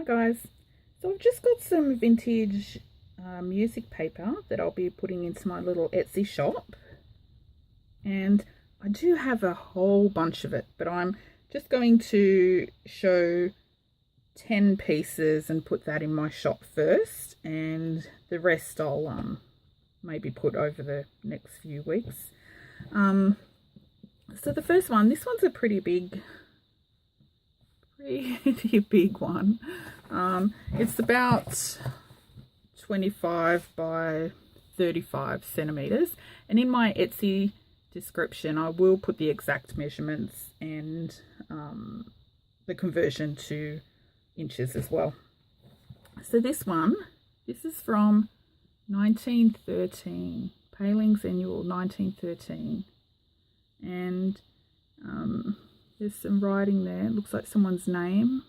Hi guys, so I've just got some vintage music paper that I'll be putting into my little Etsy shop, and I do have a whole bunch of it, but I'm just going to show 10 pieces and put that in my shop first, and the rest I'll maybe put over the next few weeks. So the first one, this one's a pretty big one. It's about 25 by 35 centimeters, and in my Etsy description I will put the exact measurements and the conversion to inches as well. So this is from 1913, Paling's Annual 1913, and there's some writing there. It looks like someone's name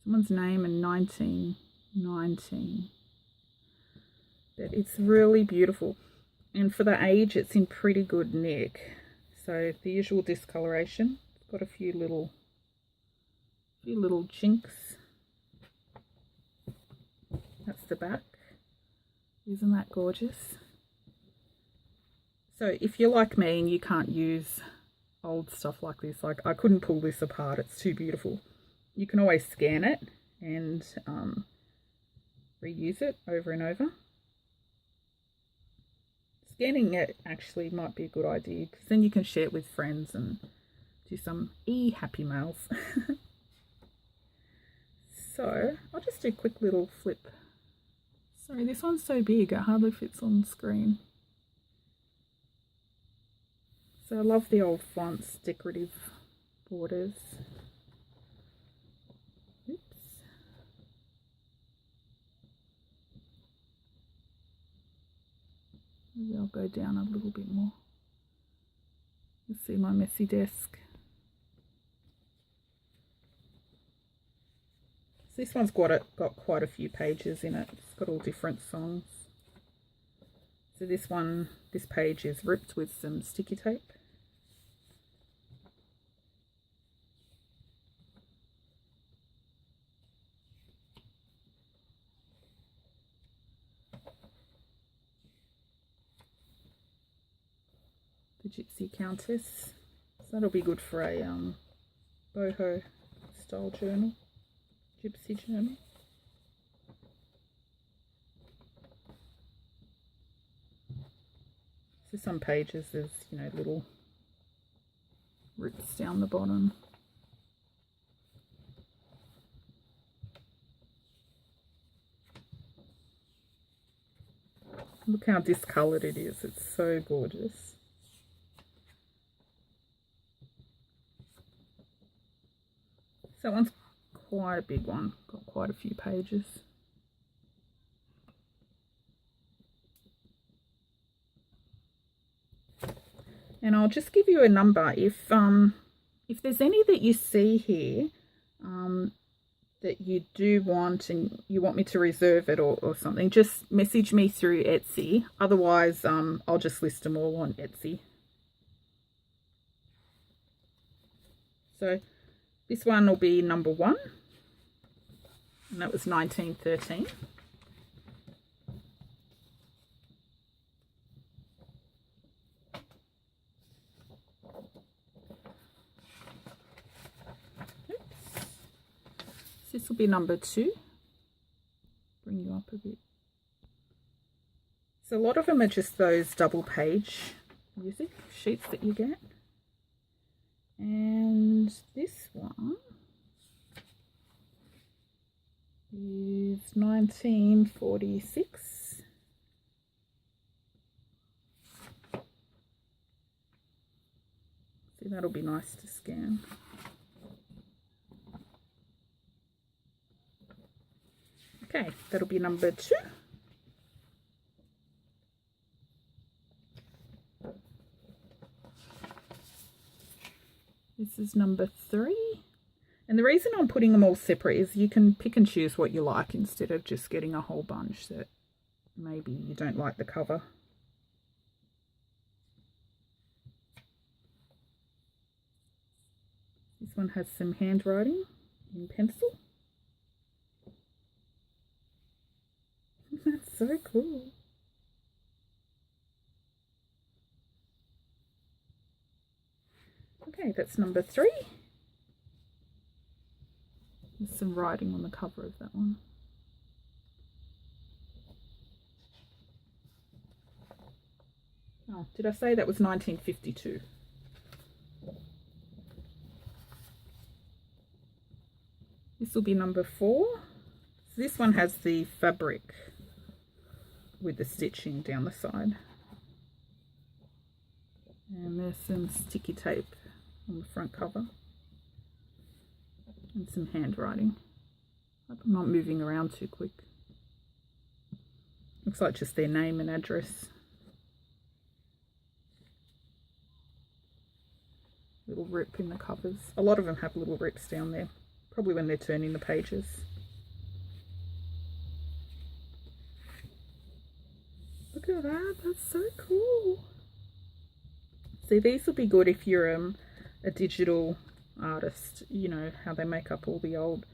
in 1919. But it's really beautiful, and for the age it's in pretty good nick. So the usual discoloration, it's got a few little chinks. That's the back. Isn't that gorgeous? So if you're like me and you can't use old stuff like this, like I couldn't pull this apart, it's too beautiful, you can always scan it and reuse it over and over. Scanning it actually might be a good idea, because then you can share it with friends and do some happy mails. So I'll just do a quick little flip. Sorry, this one's so big it hardly fits on screen. So I love the old fonts, decorative borders. Oops. Maybe I'll go down a little bit more. You see my messy desk. So this one's got quite a few pages in it. It's got all different songs. So this page is ripped with some sticky tape. The Gypsy Countess. So that'll be good for a boho style journal, gypsy journal. So some pages there's, little rips down the bottom. Look how discoloured it is, it's so gorgeous. So that one's quite a big one, got quite a few pages. And I'll just give you a number. If there's any that you see here that you do want and you want me to reserve it or something, just message me through Etsy. Otherwise, I'll just list them all on Etsy. So this one will be number 1, and that was 1913. This will be number 2. Bring you up a bit. So a lot of them are just those double page music sheets that you get. And this one is 1946. See, that'll be nice to scan. Okay, that'll be number 2. This is number 3. And the reason I'm putting them all separate is you can pick and choose what you like instead of just getting a whole bunch that maybe you don't like the cover. This one has some handwriting in pencil. so cool. Okay, that's number 3. There's some writing on the cover of that one. Oh, did I say that was 1952? This will be number 4. So this one has the fabric with the stitching down the side. And there's some sticky tape on the front cover. And some handwriting. Hope I'm not moving around too quick. Looks like just their name and address. Little rip in the covers. A lot of them have little rips down there, probably when they're turning the pages. Look at that, that's so cool. See, these will be good if you're a digital artist. You know how they make up all the old,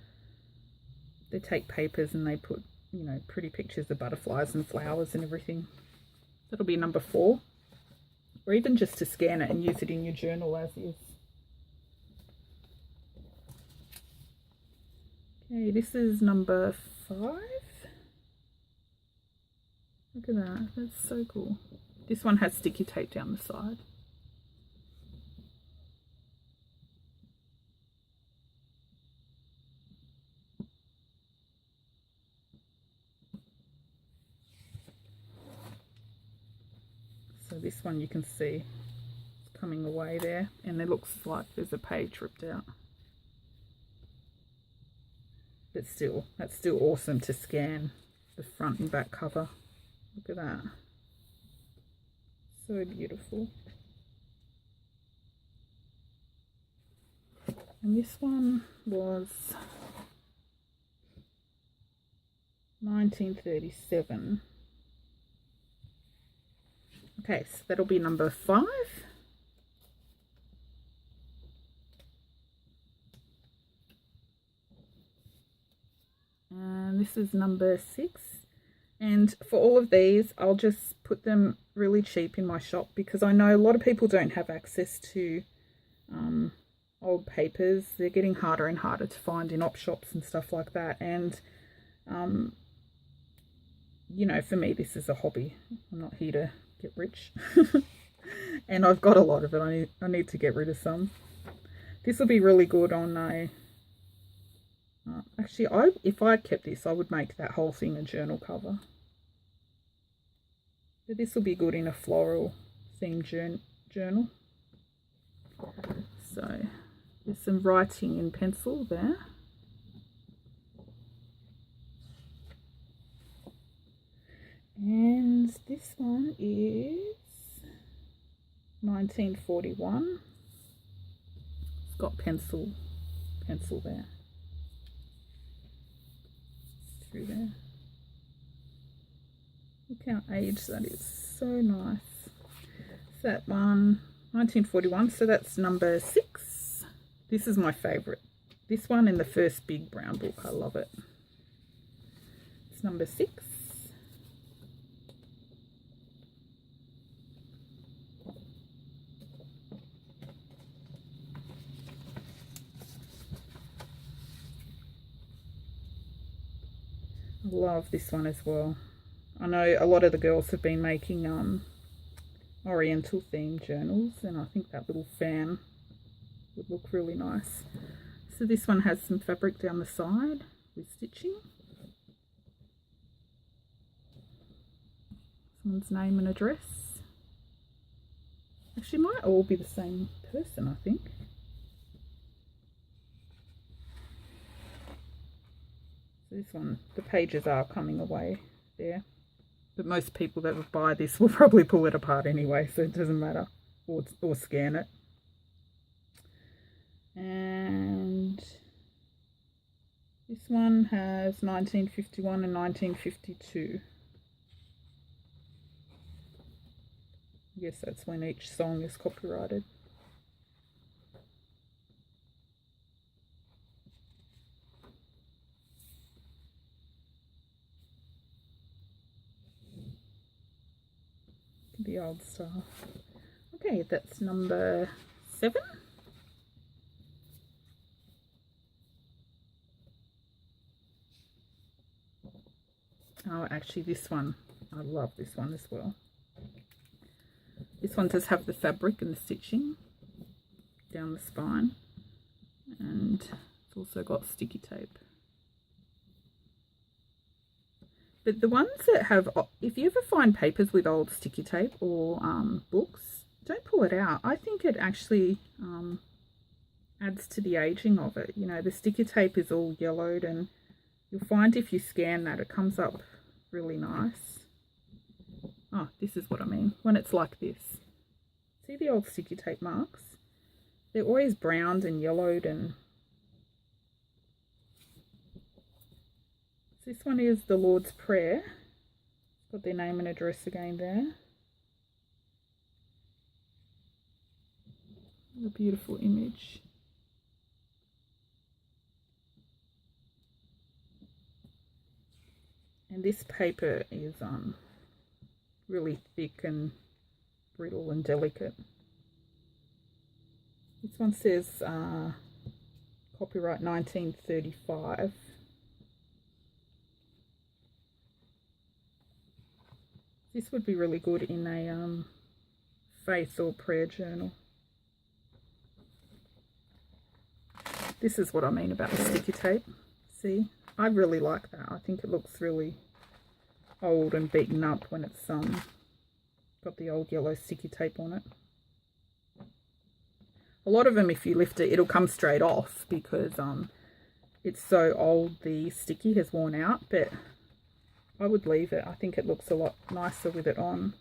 they take papers and they put, you know, pretty pictures of butterflies and flowers and everything. That'll be number 4. Or even just to scan it and use it in your journal as is. Okay, this is number 5. Look at that, that's so cool. This one has sticky tape down the side. So this one you can see it's coming away there, and it looks like there's a page ripped out. But still, that's still awesome to scan the front and back cover. Look at that. So beautiful. And this one was 1937. Okay, so that'll be number 5. And this is number 6. And for all of these, I'll just put them really cheap in my shop, because I know a lot of people don't have access to old papers. They're getting harder and harder to find in op shops and stuff like that. And you know, for me, this is a hobby. I'm not here to get rich. And I've got a lot of it. I need to get rid of some. This will be really good on a actually, if I kept this, I would make that whole thing a journal cover. But this will be good in a floral themed journal. So there's some writing in pencil there. And this one is 1941. It's got pencil there. Through there. Look how aged that is. So nice. It's that one, 1941. So that's number 6. This is my favourite. This one in the first big brown book. I love it. It's number 6. Love this one as well. I know a lot of the girls have been making oriental themed journals, and I think that little fan would look really nice. So this one has some fabric down the side with stitching. Someone's name and address. Actually, might all be the same person, I think. This one, the pages are coming away there, but most people that would buy this will probably pull it apart anyway, so it doesn't matter, or scan it. And this one has 1951 and 1952. I guess that's when each song is copyrighted. the old style. Okay, that's number 7. Oh, actually this one, I love this one as well. This one does have the fabric and the stitching down the spine, and it's also got sticky tape. But the ones that have, if you ever find papers with old sticky tape or books, don't pull it out. I think it actually adds to the aging of it. You know, the sticky tape is all yellowed, and you'll find if you scan that, it comes up really nice. Oh, this is what I mean, when it's like this. See the old sticky tape marks? They're always browned and yellowed, and this one is the Lord's Prayer. Got their name and address again there. What a beautiful image. And this paper is really thick and brittle and delicate. This one says copyright 1935. This would be really good in a faith or prayer journal. This is what I mean about the sticky tape. See, I really like that. I think it looks really old and beaten up when it's got the old yellow sticky tape on it. A lot of them, if you lift it, it'll come straight off because it's so old the sticky has worn out, but I would leave it. I think it looks a lot nicer with it on.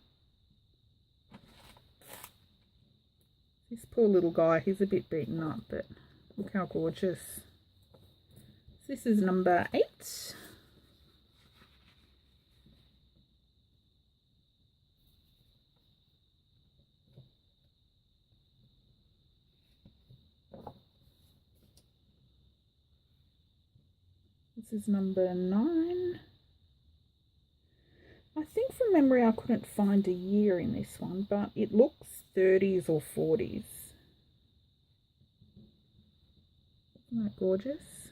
This poor little guy, he's a bit beaten up, but look how gorgeous. This is number 8. This is number 9. I think from memory I couldn't find a year in this one, but it looks 30s or 40s. Isn't that gorgeous?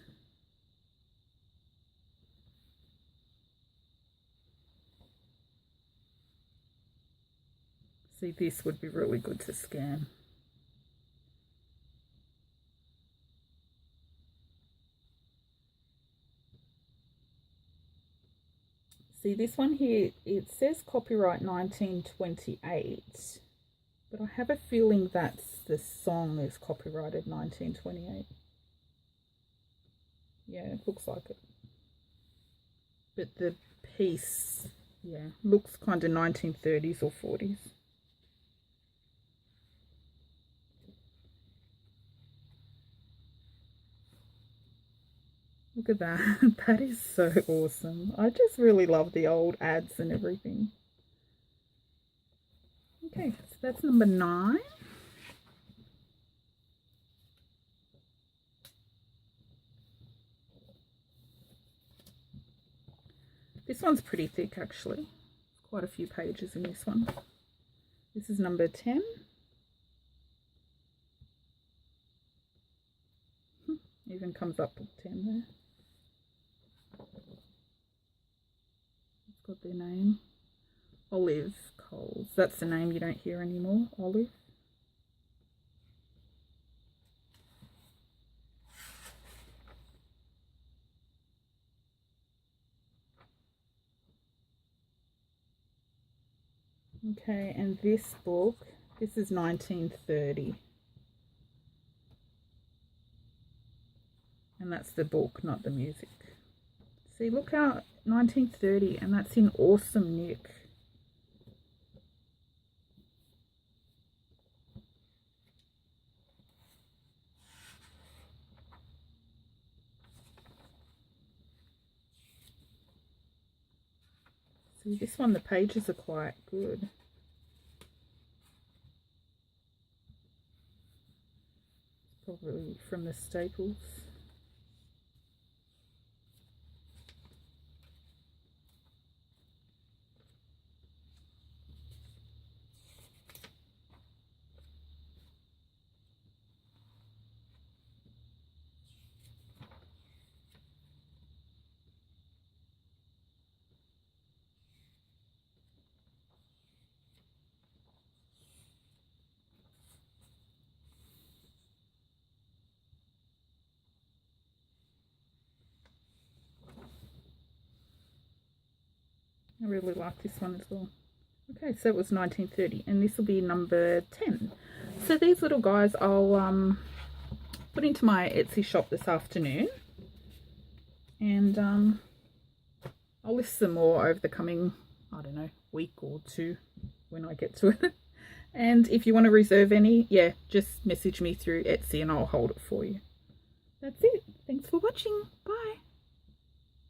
See, this would be really good to scan. See, this one here, it says copyright 1928, but I have a feeling that's the song is copyrighted 1928. Yeah, it looks like it. But the piece, yeah, looks kind of 1930s or 40s. Look at that. That is so awesome. I just really love the old ads and everything. Okay, so that's number 9. This one's pretty thick actually. Quite a few pages in this one. This is number 10. Even comes up with 10 there. It's got their name. Olive Coles. That's the name you don't hear anymore. Olive. Okay, and this book, this is 1930. And that's the book, not the music. See, look how 1930, and that's in awesome nick. See, this one, the pages are quite good. Probably from the Staples. I really like this one as well. Okay, so it was 1930, and this will be number 10. So these little guys I'll put into my Etsy shop this afternoon, and I'll list some more over the coming, I don't know, week or two when I get to it. And if you want to reserve any, yeah, just message me through Etsy and I'll hold it for you. That's it. Thanks for watching. Bye.